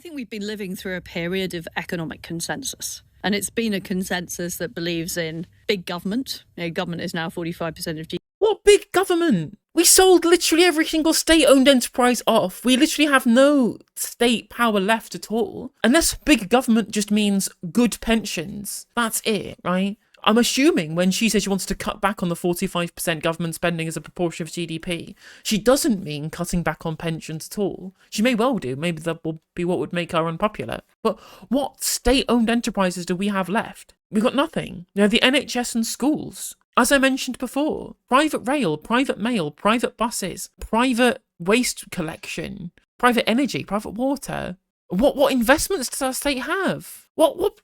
think we've been living through a period of economic consensus. And it's been a consensus that believes in big government. Government is now 45% of GDP. What big government? We sold literally every single state-owned enterprise off. We literally have no state power left at all. Unless big government just means good pensions. That's it, right? I'm assuming when she says she wants to cut back on the 45% government spending as a proportion of GDP, she doesn't mean cutting back on pensions at all. She may well do. Maybe that will be what would make her unpopular. But what state-owned enterprises do we have left? We've got nothing. The NHS and schools. As I mentioned before, private rail, private mail, private buses, private waste collection, private energy, private water. What investments does our state have? What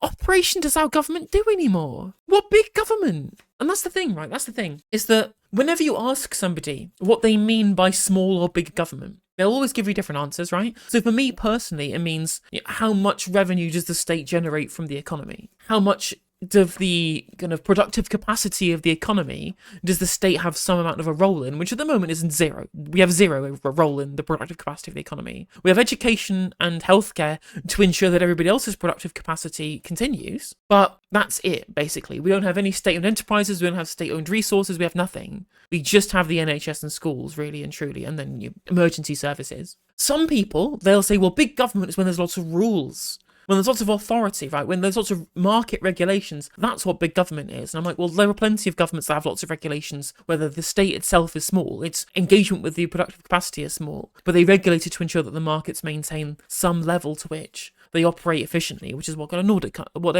operation does our government do anymore? What big government? And that's the thing, right? That's the thing. Is that whenever you ask somebody what they mean by small or big government, they'll always give you different answers, right? So for me personally, it means how much revenue does the state generate from the economy? How much of the kind of productive capacity of the economy does the state have some amount of a role in, which at the moment isn't zero. We have zero role in the productive capacity of the economy. We have education and healthcare to ensure that everybody else's productive capacity continues, but that's it, basically. We don't have any state-owned enterprises, we don't have state-owned resources, we have nothing. We just have the NHS and schools, really and truly, and then emergency services. Some people, they'll say, well, big government is when there's lots of rules. When there's lots of authority, right? When there's lots of market regulations, that's what big government is. And I'm like, well, there are plenty of governments that have lots of regulations, whether the state itself is small, its engagement with the productive capacity is small, but they regulate it to ensure that the markets maintain some level to which they operate efficiently, which is what kind of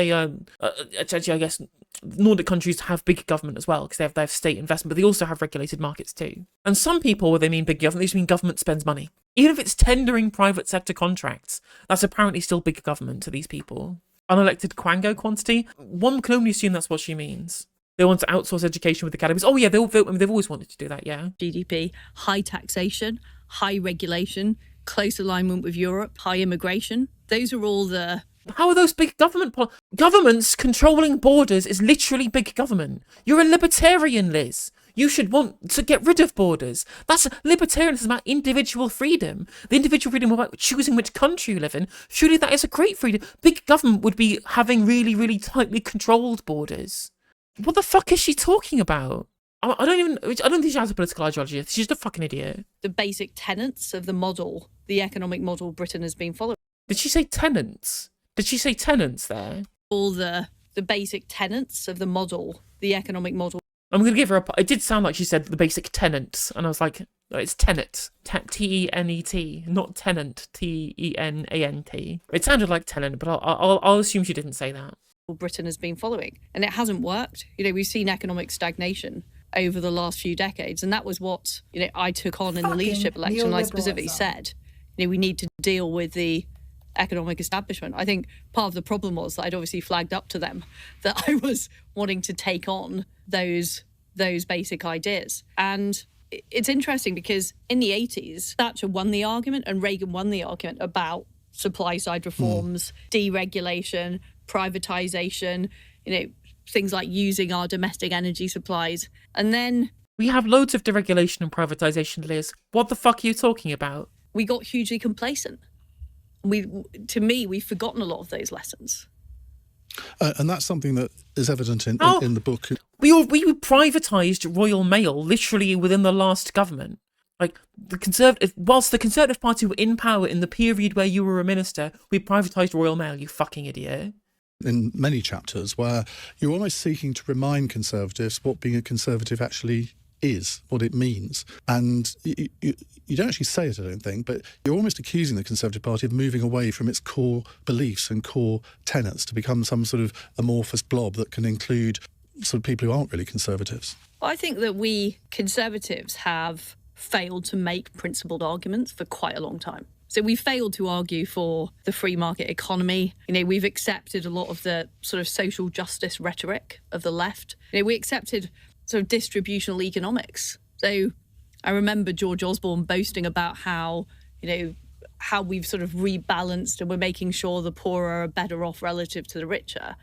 I guess Nordic countries have big government as well, because they have state investment, but they also have regulated markets too. And some people, when they mean big government, they just mean government spends money. Even if it's tendering private sector contracts, that's apparently still big government to these people. Unelected Quango quantity, one can only assume that's what she means. They want to outsource education with academies. Oh yeah, they've always wanted to do that, yeah. GDP, high taxation, high regulation, close alignment with Europe, high immigration. Those are all the... How are those big government... Governments controlling borders is literally big government. You're a libertarian, Liz. You should want to get rid of borders. That's libertarianism is about individual freedom. The individual freedom about choosing which country you live in. Surely that is a great freedom. Big government would be having really, really tightly controlled borders. What the fuck is she talking about? I don't think she has a political ideology. She's just a fucking idiot. The basic tenets of the model, the economic model Britain has been following. Did she say tenants? Did she say tenants there? All the basic tenets of the model, the economic model. I'm going to give her it did sound like she said the basic tenants, and I was like, no, it's tenet, T-E-N-E-T, not tenant, T-E-N-A-N-T. It sounded like tenant, but I'll assume she didn't say that. Britain has been following, and it hasn't worked. We've seen economic stagnation over the last few decades, and that was what I took on in the leadership election. And I specifically said, we need to deal with the economic establishment. I think part of the problem was that I'd obviously flagged up to them that I was wanting to take on those basic ideas. And it's interesting because in the 80s, Thatcher won the argument and Reagan won the argument about supply side reforms, deregulation, privatisation, things like using our domestic energy supplies. And then we have loads of deregulation and privatisation, Liz. What the fuck are you talking about? We got hugely complacent. We've forgotten a lot of those lessons. And that's something that is evident in the book. We privatised Royal Mail literally within the last government. Like whilst the Conservative Party were in power in the period where you were a minister, we privatised Royal Mail, you fucking idiot. In many chapters where you're almost seeking to remind Conservatives what being a Conservative actually is, what it means. And you don't actually say it, I don't think, but you're almost accusing the Conservative Party of moving away from its core beliefs and core tenets to become some sort of amorphous blob that can include sort of people who aren't really Conservatives. Well, I think that we Conservatives have failed to make principled arguments for quite a long time. So we failed to argue for the free market economy. We've accepted a lot of the sort of social justice rhetoric of the left. We accepted sort of distributional economics. So I remember George Osborne boasting about how we've sort of rebalanced and we're making sure the poorer are better off relative to the richer.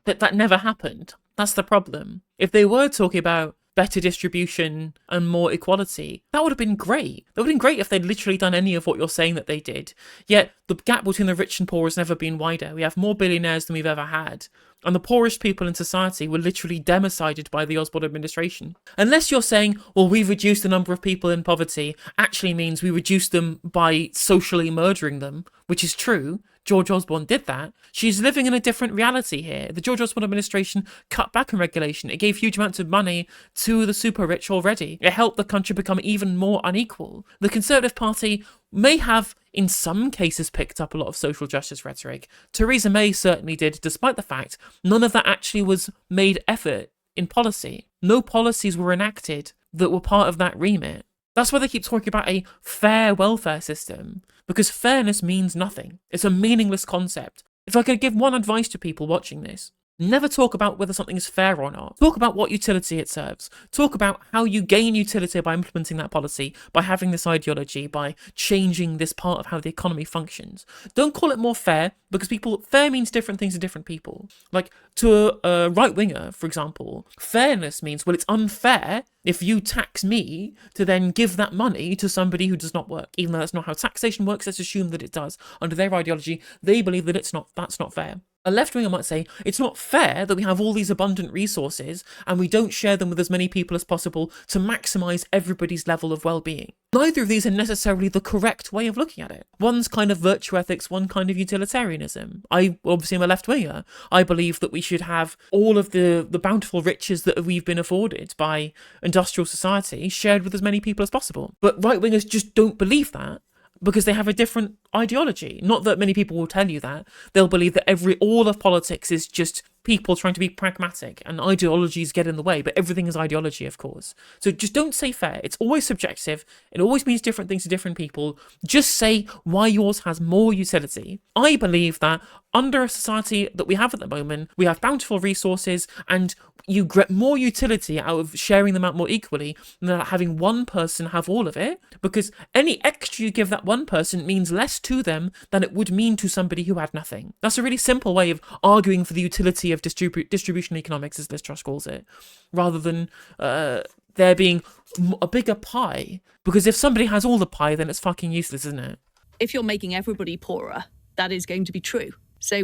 But that never happened. That's the problem. If they were talking about better distribution and more equality. That would have been great. That would have been great if they'd literally done any of what you're saying that they did. Yet the gap between the rich and poor has never been wider. We have more billionaires than we've ever had. And the poorest people in society were literally democided by the Osborne administration. Unless you're saying, well, we've reduced the number of people in poverty, actually means we reduced them by socially murdering them, which is true. George Osborne did that. She's living in a different reality here. The George Osborne administration cut back on regulation. It gave huge amounts of money to the super rich already. It helped the country become even more unequal. The Conservative Party may have, in some cases, picked up a lot of social justice rhetoric. Theresa May certainly did, despite the fact none of that actually was made effort in policy. No policies were enacted that were part of that remit. That's why they keep talking about a fair welfare system, because fairness means nothing. It's a meaningless concept. If I could give one advice to people watching this, never talk about whether something is fair or not. Talk about what utility it serves. Talk about how you gain utility by implementing that policy, by having this ideology, by changing this part of how the economy functions. Don't call it more fair, because fair means different things to different people. Like, to a right-winger, for example, fairness means, well, it's unfair if you tax me to then give that money to somebody who does not work. Even though that's not how taxation works, let's assume that it does. Under their ideology, they believe that that's not fair. A left-winger might say, it's not fair that we have all these abundant resources and we don't share them with as many people as possible to maximise everybody's level of well-being. Neither of these are necessarily the correct way of looking at it. One's kind of virtue ethics, one kind of utilitarianism. I obviously am a left-winger. I believe that we should have all of the bountiful riches that we've been afforded by industrial society shared with as many people as possible. But right-wingers just don't believe that, because they have a different ideology. Not that many people will tell you that. They'll believe that all of politics is just people trying to be pragmatic and ideologies get in the way, but everything is ideology, of course. So just don't say fair. It's always subjective. It always means different things to different people. Just say why yours has more utility. I believe that under a society that we have at the moment, we have bountiful resources and you get more utility out of sharing them out more equally than having one person have all of it, because any extra you give that one person means less to them than it would mean to somebody who had nothing. That's a really simple way of arguing for the utility of distribution economics, as Liz Truss calls it, rather than there being a bigger pie. Because if somebody has all the pie, then it's fucking useless, isn't it? If you're making everybody poorer, that is going to be true. So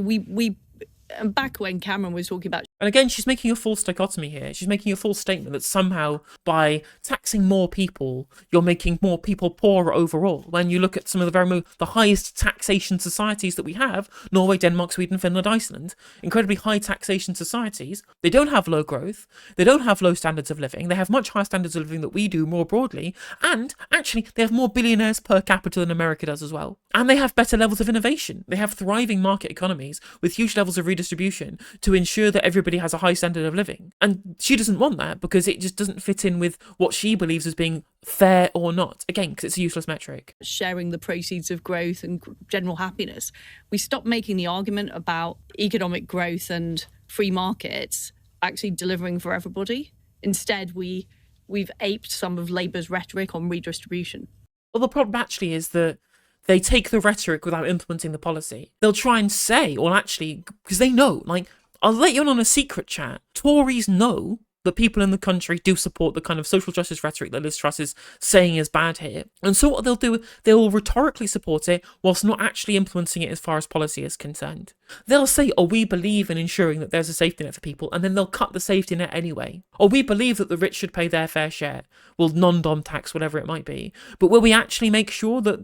and back when Cameron was talking about... And again, she's making a false dichotomy here. She's making a false statement that somehow by taxing more people, you're making more people poorer overall. When you look at some of the highest taxation societies that we have, Norway, Denmark, Sweden, Finland, Iceland, incredibly high taxation societies, they don't have low growth, they don't have low standards of living, they have much higher standards of living that we do more broadly, and actually they have more billionaires per capita than America does as well. And they have better levels of innovation. They have thriving market economies with huge levels of redistribution to ensure that everybody has a high standard of living. And she doesn't want that because it just doesn't fit in with what she believes as being fair or not. Again, because it's a useless metric. Sharing the proceeds of growth and general happiness. We stopped making the argument about economic growth and free markets actually delivering for everybody. Instead, we've aped some of Labour's rhetoric on redistribution. Well, the problem actually is that they take the rhetoric without implementing the policy. They'll try and say, or actually, because they know, like, I'll let you in on a secret chat. Tories know that people in the country do support the kind of social justice rhetoric that Liz Truss is saying is bad here. And so what they'll do, they'll rhetorically support it whilst not actually implementing it as far as policy is concerned. They'll say, oh, we believe in ensuring that there's a safety net for people, and then they'll cut the safety net anyway. Or we believe that the rich should pay their fair share. Well, non-dom tax, whatever it might be. But will we actually make sure that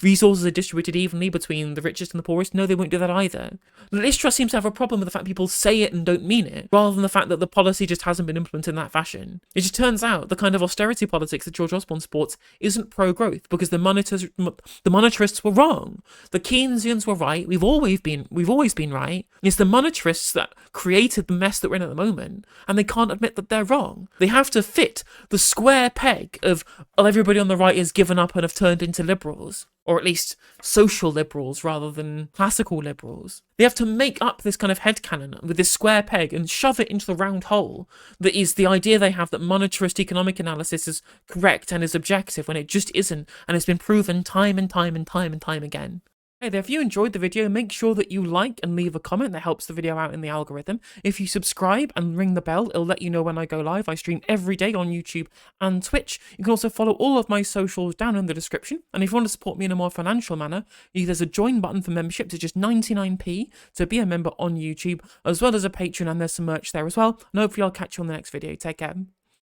resources are distributed evenly between the richest and the poorest? No, they won't do that either. Liz Truss seems to have a problem with the fact people say it and don't mean it, rather than the fact that the policy just hasn't been implemented in that fashion. It just turns out the kind of austerity politics that George Osborne sports isn't pro-growth, because the monetarists were wrong. The Keynesians were right. We've always been right. It's the monetarists that created the mess that we're in at the moment, and they can't admit that they're wrong. They have to fit the square peg of everybody on the right has given up and have turned into liberals. Or at least social liberals rather than classical liberals. They have to make up this kind of headcanon with this square peg and shove it into the round hole that is the idea they have that monetarist economic analysis is correct and is objective when it just isn't, and it's been proven time and time and time and time again. Hey there, if you enjoyed the video, make sure that you like and leave a comment. That helps the video out in the algorithm. If you subscribe and ring the bell, it'll let you know when I go live. I stream every day on YouTube and Twitch. You can also follow all of my socials down in the description. And if you want to support me in a more financial manner, there's a join button for membership to just 99p to be a member on YouTube, as well as a Patreon, and there's some merch there as well. And hopefully I'll catch you on the next video. Take care.